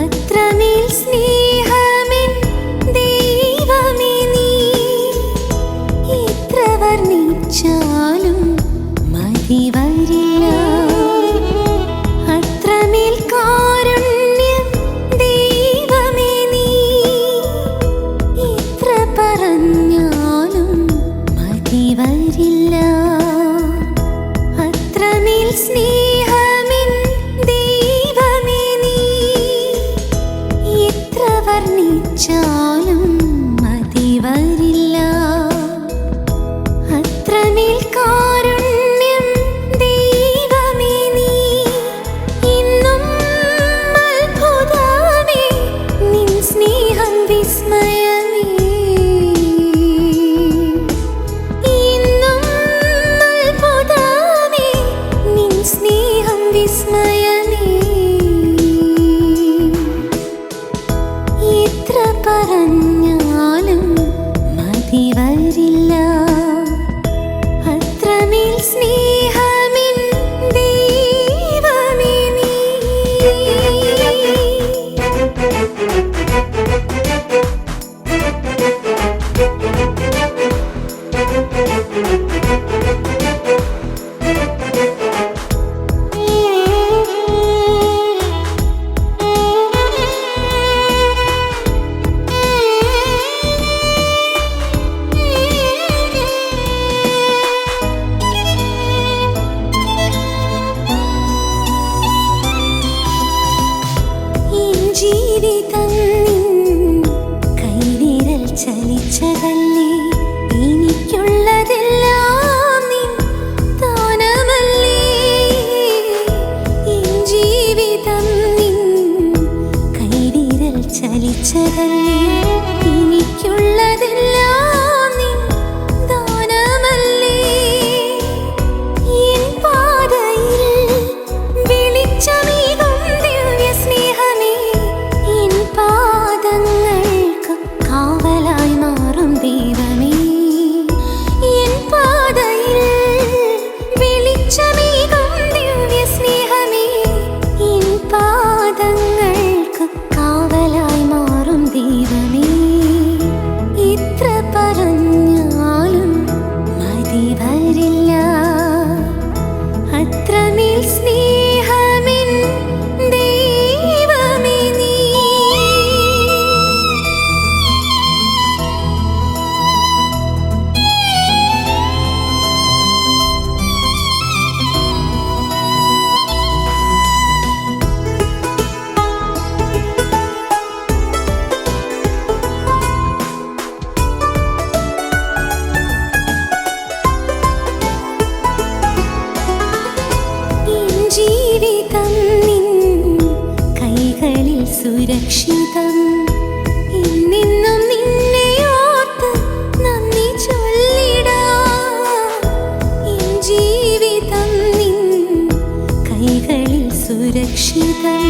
അത്രമേൽ സ്നേഹമെൻ ദൈവമേ നീ എത്ര വർണ്ണിച്ചാലും മതി വരില്ല. അത്രമേൽ കാരുണ്യം ദൈവമേ നീ എത്ര പറഞ്ഞാലും മതി വരില്ല. അത്രമേൽ സ്നേഹമെൻ ദൈവമേ നീ എത്ര വർണ്ണിച്ചാലും മതി വരില്ല. അത്രമേൽ കാരുണ്യം ദൈവമേ നീ ഇന്നും അത്ഭുതമേ നിൻ സ്നേഹം വിസ്മയമേ. ഇന്നും അത്ഭുതമേ നിൻ സ്നേഹം വിസ്മയമേ. എത്ര പറഞ്ഞാലും മതി വരില്ല. അത്രമേൽ സ്നേഹമെൻ ദൈവമേ നീ. ജീവിതം കൈവിരൽ ചലിച്ചതല്ലേ, എനിക്കുള്ളതെല്ലാം നിൻ ദാനമല്ലേ. ജീവിതം കൈവിരൽ ചലിച്ചതല്ലേ, എനിക്കുള്ളതെല്ലാം നിൻ ദാനമല്ലേ. എൻ പാതയിൽ വെളിച്ചമേകും ദിവ്യ സ്നേഹമേ, എൻ പാദങ്ങൾക്ക് കാവലായി മാറും ദൈവമേ. എൻ പാതയിൽ വെളിച്ചമേകും ദിവ്യ സ്നേഹമേ, എൻ പാദങ്ങൾക്ക് കാവലായി മാറും ദൈവമേ. എത്ര പറഞ്ഞാലും മതി വരില്ല. അത്രമേൽ സ്നേഹമെൻ ദൈവമേ നീ. ജീവിതം നിൻ കൈകളിൽ സുരക്ഷിതം. ഇന്നെന്നും നിന്നെ ഓർത്ത് നന്ദി ചൊല്ലിടാം. എൻ ജീവിതം നിൻ കൈകളിൽ സുരക്ഷിതം.